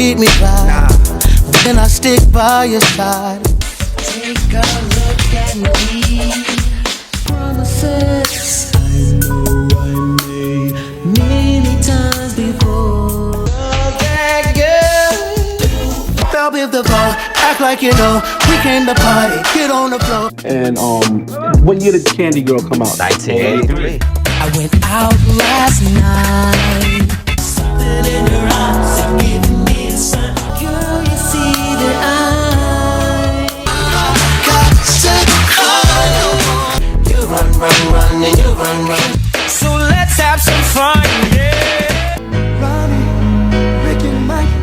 treat me right, then I stick by your side. Take a look at me. Promises I know I made many times before. That girl, Bell Biv DeVoe, act like you know we came to party, get on the floor. And what year did Candy Girl come out? 1983. I went out last night. Something in your eyes is giving me a sign. Girl, you see that I got to call. You run, and you run. So let's have some fun, yeah. Ronnie, Rick and Mike,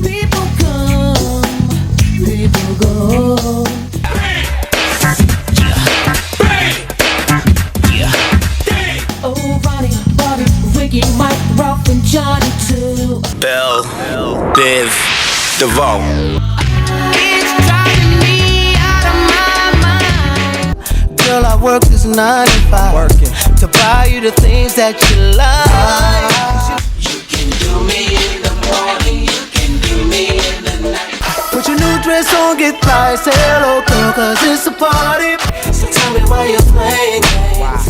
people come, people go. Mike, Ralph, and Johnny too. Bill Biv DeVoe. It's driving me out of my mind. Girl, I work this 9 to 5 to buy you the things that you like. You can do me in the morning, you can do me in the night. Put your new dress on, get fly, say hello, girl, cause it's a party. So tell me why you're playing games.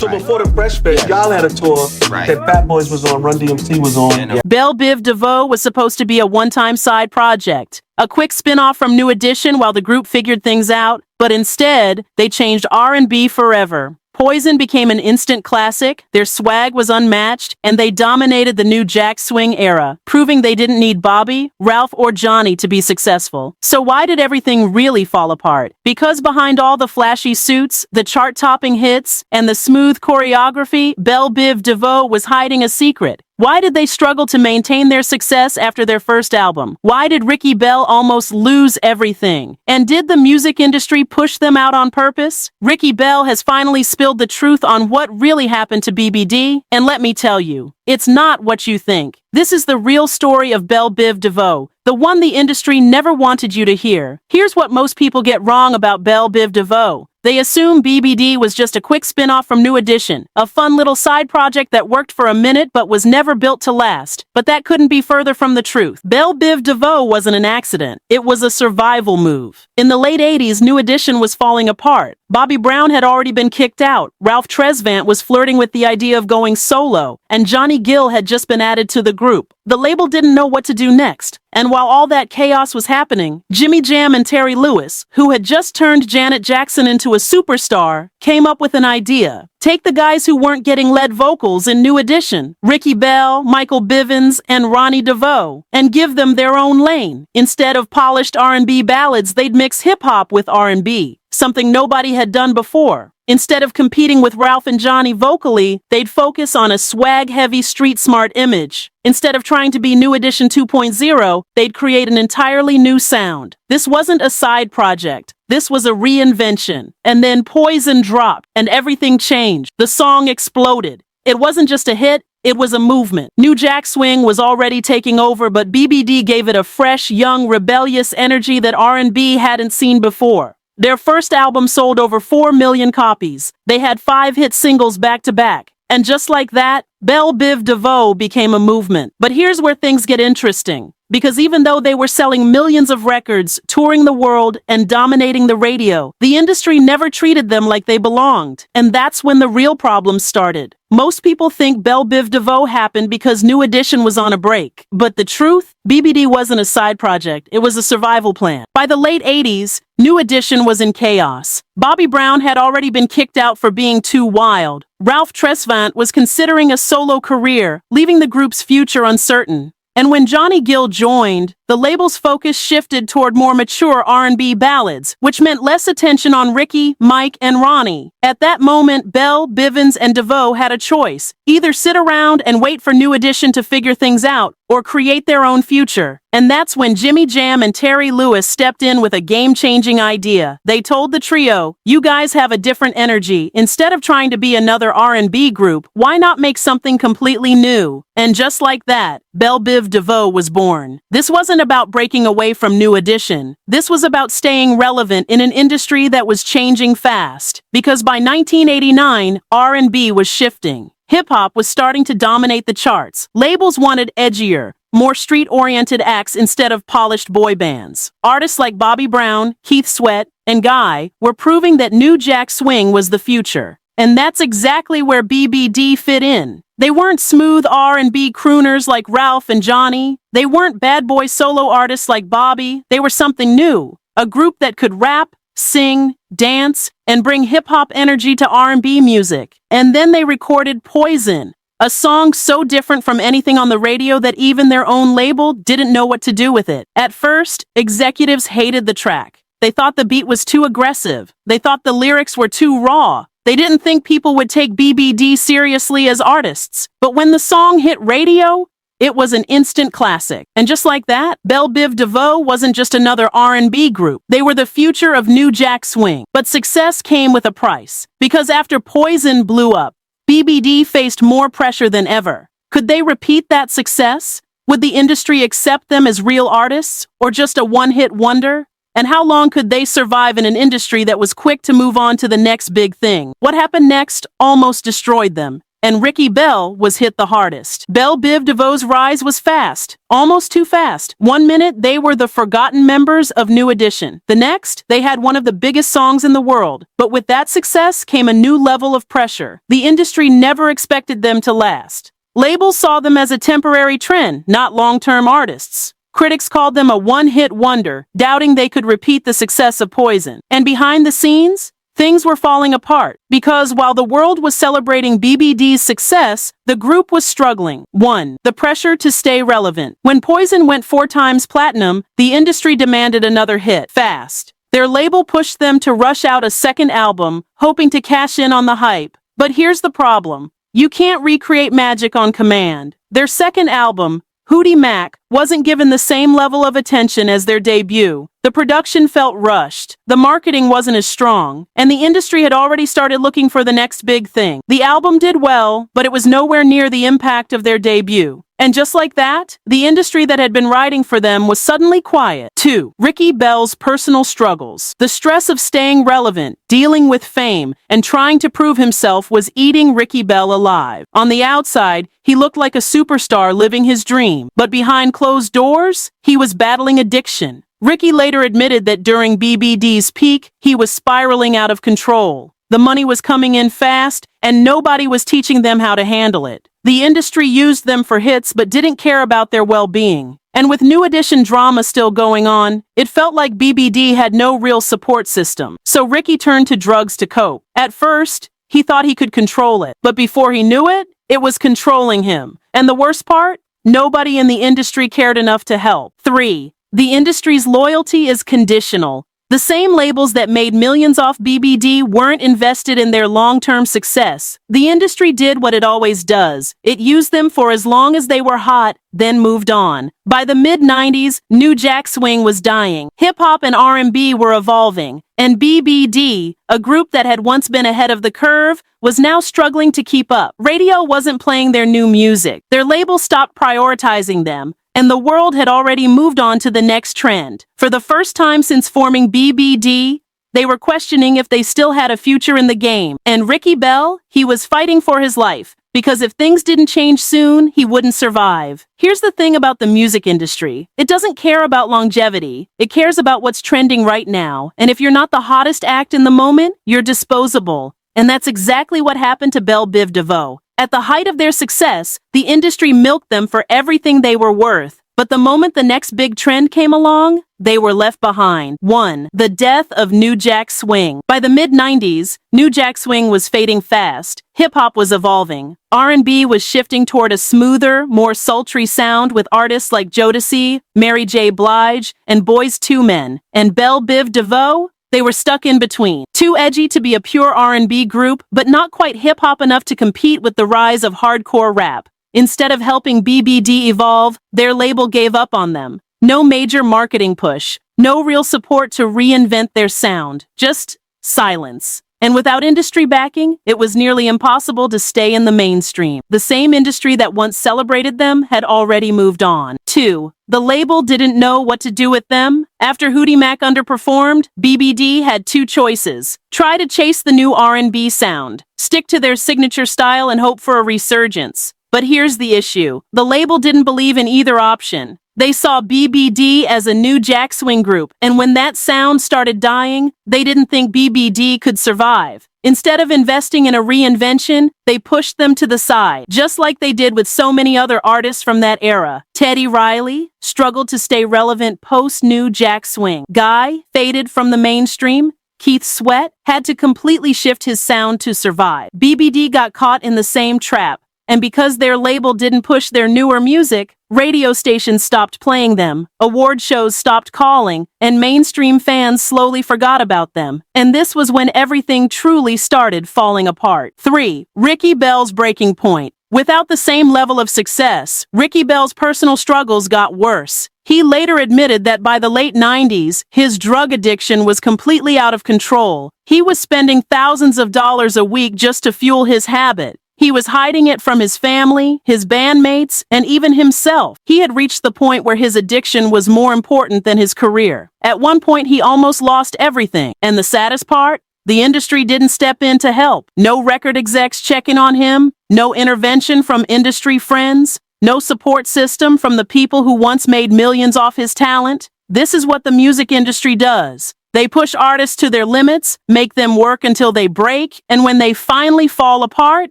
So before the Fresh Fest, y'all had a tour that Fat Boys was on, Run DMC was on. Bell Biv DeVoe was supposed to be a one-time side project, a quick spin-off from New Edition while the group figured things out, but instead, they changed R&B forever. Poison became an instant classic, their swag was unmatched, and they dominated the new Jack Swing era, proving they didn't need Bobby, Ralph, or Johnny to be successful. So why did everything really fall apart? Because behind all the flashy suits, the chart-topping hits, and the smooth choreography, Bell Biv DeVoe was hiding a secret. Why did they struggle to maintain their success after their first album? Why did Ricky Bell almost lose everything? And did the music industry push them out on purpose? Ricky Bell has finally spilled the truth on what really happened to BBD, and let me tell you, it's not what you think. This is the real story of Bell Biv DeVoe, the one the industry never wanted you to hear. Here's what most people get wrong about Bell Biv DeVoe. They assume BBD was just a quick spin-off from New Edition, a fun little side project that worked for a minute but was never built to last. But that couldn't be further from the truth. Bell Biv DeVoe wasn't an accident. It was a survival move. In the late 80s, New Edition was falling apart. Bobby Brown had already been kicked out, Ralph Tresvant was flirting with the idea of going solo, and Johnny Gill had just been added to the group. The label didn't know what to do next. And while all that chaos was happening, Jimmy Jam and Terry Lewis, who had just turned Janet Jackson into a superstar, came up with an idea. Take the guys who weren't getting lead vocals in New Edition, Ricky Bell, Michael Bivins, and Ronnie DeVoe, and give them their own lane. Instead of polished R&B ballads, they'd mix hip-hop with R&B, something nobody had done before. Instead of competing with Ralph and Johnny vocally, they'd focus on a swag-heavy, street-smart image. Instead of trying to be New Edition 2.0, they'd create an entirely new sound. This wasn't a side project. This was a reinvention. And then Poison dropped, and everything changed. The song exploded. It wasn't just a hit, it was a movement. New Jack Swing was already taking over, but BBD gave it a fresh, young, rebellious energy that R&B hadn't seen before. Their first album sold over 4 million copies. They had 5 hit singles back-to-back. And just like that, Bell Biv DeVoe became a movement. But here's where things get interesting. Because even though they were selling millions of records, touring the world, and dominating the radio, the industry never treated them like they belonged. And that's when the real problems started. Most people think Bell Biv DeVoe happened because New Edition was on a break. But the truth? BBD wasn't a side project, it was a survival plan. By the late 80s, New Edition was in chaos. Bobby Brown had already been kicked out for being too wild. Ralph Tresvant was considering a solo career, leaving the group's future uncertain. And when Johnny Gill joined, the label's focus shifted toward more mature R&B ballads, which meant less attention on Ricky, Mike, and Ronnie. At that moment, Bell, Bivins, and DeVoe had a choice. Either sit around and wait for New Edition to figure things out, or create their own future. And that's when Jimmy Jam and Terry Lewis stepped in with a game-changing idea. They told the trio, "You guys have a different energy. Instead of trying to be another R&B group, why not make something completely new?" And just like that, Bell Biv DeVoe was born. This wasn't about breaking away from New Edition. This was about staying relevant in an industry that was changing fast. Because by 1989, R&B was shifting. Hip-hop was starting to dominate the charts. Labels wanted edgier, more street-oriented acts instead of polished boy bands. Artists like Bobby Brown, Keith Sweat, and Guy were proving that New Jack Swing was the future. And that's exactly where BBD fit in. They weren't smooth R&B crooners like Ralph and Johnny. They weren't bad boy solo artists like Bobby. They were something new. A group that could rap, sing, dance, and bring hip-hop energy to R&B music. And then they recorded Poison, a song so different from anything on the radio that even their own label didn't know what to do with it. At first, executives hated the track. They thought the beat was too aggressive. They thought the lyrics were too raw. They didn't think people would take BBD seriously as artists. But when the song hit radio, it was an instant classic. And just like that, Biv DeVoe wasn't just another R&B group. They were the future of New Jack Swing. But success came with a price. Because after Poison blew up, BBD faced more pressure than ever. Could they repeat that success? Would the industry accept them as real artists, or just a one-hit wonder? And how long could they survive in an industry that was quick to move on to the next big thing? What happened next almost destroyed them. And Ricky Bell was hit the hardest. Biv DeVoe's rise was fast, almost too fast. 1 minute, they were the forgotten members of New Edition. The next, they had one of the biggest songs in the world. But with that success came a new level of pressure. The industry never expected them to last. Labels saw them as a temporary trend, not long-term artists. Critics called them a one-hit wonder, doubting they could repeat the success of Poison. And behind the scenes, things were falling apart, because while the world was celebrating BBD's success, the group was struggling. 1. The pressure to stay relevant. When Poison went 4 times platinum, the industry demanded another hit, fast. Their label pushed them to rush out a second album, hoping to cash in on the hype. But here's the problem. You can't recreate magic on command. Their second album, Hootie Mac, wasn't given the same level of attention as their debut. The production felt rushed, the marketing wasn't as strong, and the industry had already started looking for the next big thing. The album did well, but it was nowhere near the impact of their debut. And just like that, the industry that had been riding for them was suddenly quiet. 2. Ricky Bell's personal struggles. The stress of staying relevant, dealing with fame, and trying to prove himself was eating Ricky Bell alive. On the outside, he looked like a superstar living his dream, but behind closed doors, he was battling addiction. Ricky later admitted that during BBD's peak, he was spiraling out of control. The money was coming in fast, and nobody was teaching them how to handle it. The industry used them for hits but didn't care about their well-being. And with New Edition drama still going on, it felt like BBD had no real support system. So Ricky turned to drugs to cope. At first, he thought he could control it, but before he knew it, it was controlling him. And the worst part? Nobody in the industry cared enough to help. 3. The industry's loyalty is conditional. The same labels that made millions off BBD weren't invested in their long-term success. The industry did what it always does. It used them for as long as they were hot, then moved on. By the mid-90s, New Jack Swing was dying. Hip-hop and R&B were evolving. And BBD, a group that had once been ahead of the curve, was now struggling to keep up. Radio wasn't playing their new music. Their label stopped prioritizing them. And the world had already moved on to the next trend. For the first time since forming BBD, they were questioning if they still had a future in the game. And Ricky Bell, he was fighting for his life, because if things didn't change soon, he wouldn't survive. Here's the thing about the music industry. It doesn't care about longevity. It cares about what's trending right now. And if you're not the hottest act in the moment, you're disposable. And that's exactly what happened to Biv DeVoe. At the height of their success, the industry milked them for everything they were worth. But the moment the next big trend came along, they were left behind. 1. The death of New Jack Swing. By the mid-90s, New Jack Swing was fading fast. Hip-hop was evolving. R&B was shifting toward a smoother, more sultry sound with artists like Jodeci, Mary J. Blige, and Boyz II Men. And Biv DeVoe? They were stuck in between. Too edgy to be a pure R&B group, but not quite hip-hop enough to compete with the rise of hardcore rap. Instead of helping BBD evolve, their label gave up on them. No major marketing push, no real support to reinvent their sound, just silence. And without industry backing, it was nearly impossible to stay in the mainstream. The same industry that once celebrated them had already moved on. 2. The label didn't know what to do with them. After Hootie Mac underperformed, BBD had two choices. Try to chase the new R&B sound, stick to their signature style and hope for a resurgence. But here's the issue. The label didn't believe in either option. They saw BBD as a new jack swing group, and when that sound started dying, they didn't think BBD could survive. Instead of investing in a reinvention, they pushed them to the side, just like they did with so many other artists from that era. Teddy Riley struggled to stay relevant post-new jack swing. Guy faded from the mainstream. Keith Sweat had to completely shift his sound to survive. BBD got caught in the same trap. And because their label didn't push their newer music, radio stations stopped playing them, award shows stopped calling, and mainstream fans slowly forgot about them. And this was when everything truly started falling apart. 3. Ricky Bell's breaking point. Without the same level of success, Ricky Bell's personal struggles got worse. He later admitted that by the late 90s, his drug addiction was completely out of control. He was spending thousands of dollars a week just to fuel his habit. He was hiding it from his family, his bandmates, and even himself. He had reached the point where his addiction was more important than his career. At one point, he almost lost everything. And the saddest part? The industry didn't step in to help. No record execs checking on him, no intervention from industry friends, no support system from the people who once made millions off his talent. This is what the music industry does. They push artists to their limits, make them work until they break, and when they finally fall apart,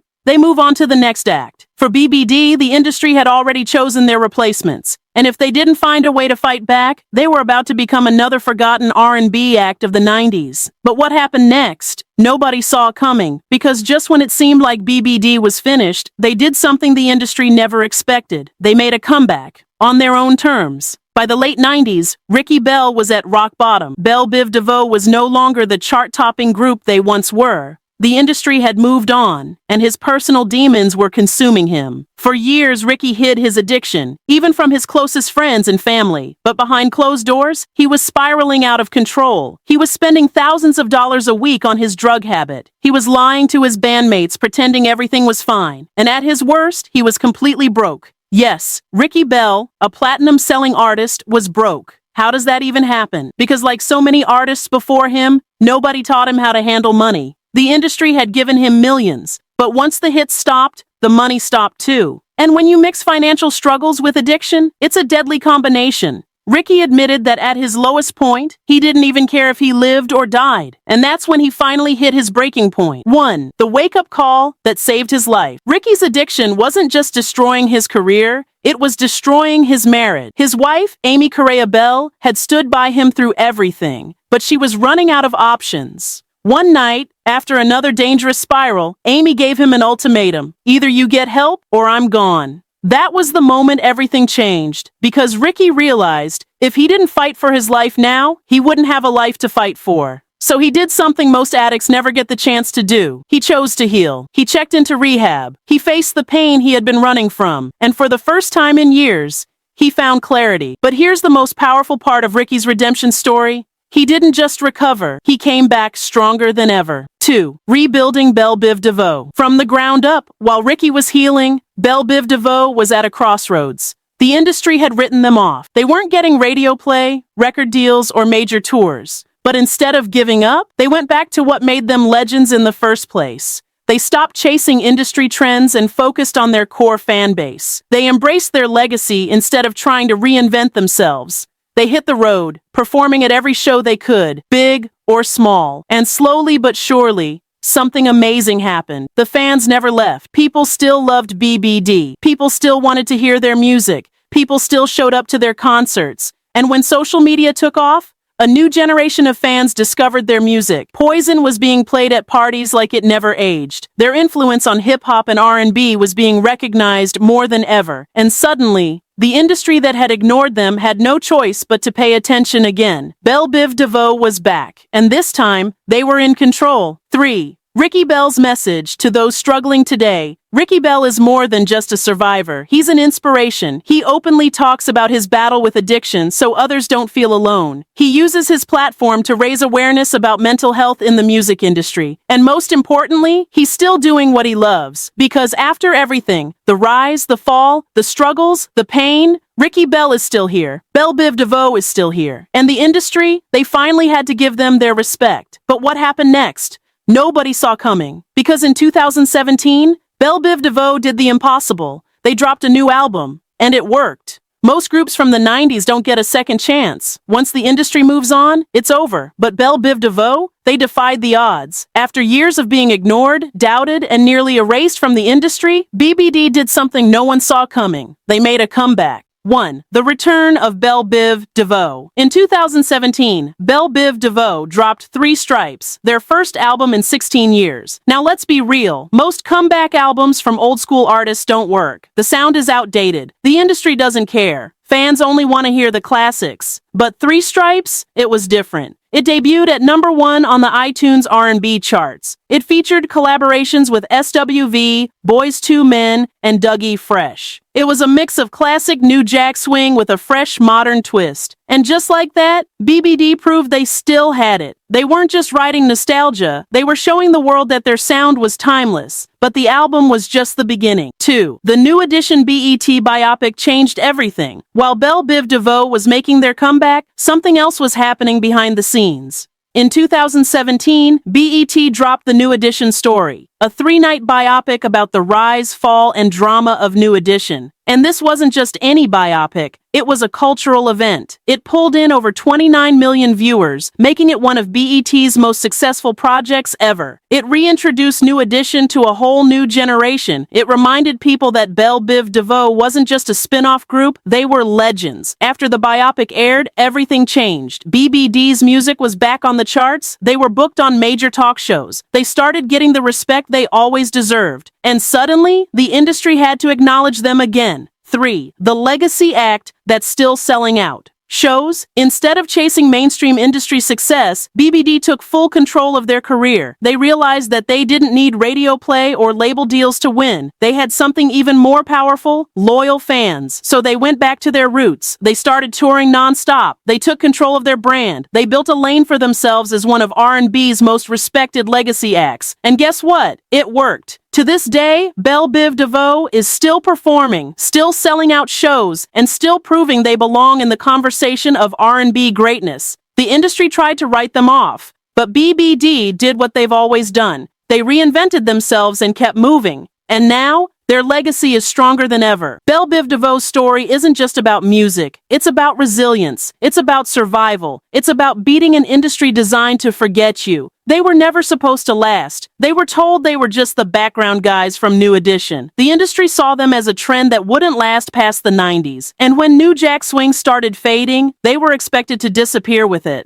they move on to the next act. For BBD, the industry had already chosen their replacements. And if they didn't find a way to fight back, they were about to become another forgotten R&B act of the 90s. But what happened next? Nobody saw coming, because just when it seemed like BBD was finished, they did something the industry never expected. They made a comeback, on their own terms. By the late 90s, Ricky Bell was at rock bottom. Biv DeVoe was no longer the chart-topping group they once were. The industry had moved on, and his personal demons were consuming him. For years, Ricky hid his addiction, even from his closest friends and family. But behind closed doors, he was spiraling out of control. He was spending thousands of dollars a week on his drug habit. He was lying to his bandmates, pretending everything was fine. And at his worst, he was completely broke. Yes, Ricky Bell, a platinum-selling artist, was broke. How does that even happen? Because like so many artists before him, nobody taught him how to handle money. The industry had given him millions, but once the hits stopped, the money stopped too. And when you mix financial struggles with addiction, it's a deadly combination. Ricky admitted that at his lowest point, he didn't even care if he lived or died. And that's when he finally hit his breaking point. 1. The wake-up call that saved his life. Ricky's addiction wasn't just destroying his career, it was destroying his marriage. His wife, Amy Correa Bell, had stood by him through everything, but she was running out of options. One night, after another dangerous spiral, Amy gave him an ultimatum. Either you get help or I'm gone. That was the moment everything changed, because Ricky realized if he didn't fight for his life now, he wouldn't have a life to fight for. So he did something most addicts never get the chance to do. He chose to heal. He checked into rehab. He faced the pain he had been running from. And for the first time in years, he found clarity. But here's the most powerful part of Ricky's redemption story. He didn't just recover, he came back stronger than ever. 2. Rebuilding Biv DeVoe. From the ground up, while Ricky was healing, Biv DeVoe was at a crossroads. The industry had written them off. They weren't getting radio play, record deals, or major tours. But instead of giving up, they went back to what made them legends in the first place. They stopped chasing industry trends and focused on their core fan base. They embraced their legacy instead of trying to reinvent themselves. They hit the road, performing at every show they could, big or small. And slowly but surely, something amazing happened. The fans never left. People still loved BBD. People still wanted to hear their music. People still showed up to their concerts. And when social media took off, a new generation of fans discovered their music. Poison was being played at parties like it never aged. Their influence on hip-hop and R&B was being recognized more than ever. And suddenly, the industry that had ignored them had no choice but to pay attention again. Biv DeVoe was back, and this time, they were in control. 3. Ricky Bell's message to those struggling today. Ricky Bell is more than just a survivor. He's an inspiration. He openly talks about his battle with addiction so others don't feel alone. He uses his platform to raise awareness about mental health in the music industry. And most importantly, he's still doing what he loves. Because after everything, the rise, the fall, the struggles, the pain, Ricky Bell is still here. Biv DeVoe is still here. And the industry, they finally had to give them their respect. But what happened next? Nobody saw coming. Because in 2017, Biv DeVoe did the impossible. They dropped a new album, and it worked. Most groups from the 90s don't get a second chance. Once the industry moves on, it's over. But Biv DeVoe, they defied the odds. After years of being ignored, doubted, and nearly erased from the industry, BBD did something no one saw coming. They made a comeback. 1. The return of Biv DeVoe. In 2017, Biv DeVoe dropped 3 Stripes, their first album in 16 years. Now let's be real, most comeback albums from old school artists don't work. The sound is outdated. The industry doesn't care. Fans only want to hear the classics. But 3 Stripes? It was different. It debuted at #1 on the iTunes R&B charts. It featured collaborations with SWV, Boyz II Men, and Dougie Fresh. It was a mix of classic new jack swing with a fresh modern twist. And just like that, BBD proved they still had it. They weren't just writing nostalgia, they were showing the world that their sound was timeless. But the album was just the beginning. 2. The New Edition BET biopic changed everything. While Biv DeVoe was making their comeback, something else was happening behind the scenes. In 2017, BET dropped the New Edition story, a 3-night biopic about the rise, fall, and drama of New Edition. And this wasn't just any biopic, it was a cultural event. It pulled in over 29 million viewers, making it one of BET's most successful projects ever. It reintroduced New Edition to a whole new generation. It reminded people that Biv DeVoe wasn't just a spin-off group, they were legends. After the biopic aired, everything changed. BBD's music was back on the charts, they were booked on major talk shows. They started getting the respect they always deserved. And suddenly, the industry had to acknowledge them again. 3. The legacy act that's still selling out. Shows, instead of chasing mainstream industry success, BBD took full control of their career. They realized that they didn't need radio play or label deals to win. They had something even more powerful, loyal fans. So they went back to their roots. They started touring nonstop. They took control of their brand. They built a lane for themselves as one of R&B's most respected legacy acts. And guess what? It worked. To this day, Biv DeVoe is still performing, still selling out shows, and still proving they belong in the conversation of R&B greatness. The industry tried to write them off, but BBD did what they've always done. They reinvented themselves and kept moving. And now, their legacy is stronger than ever. Biv DeVoe's story isn't just about music. It's about resilience. It's about survival. It's about beating an industry designed to forget you. They were never supposed to last. They were told they were just the background guys from New Edition. The industry saw them as a trend that wouldn't last past the 90s. And when new jack swing started fading, they were expected to disappear with it.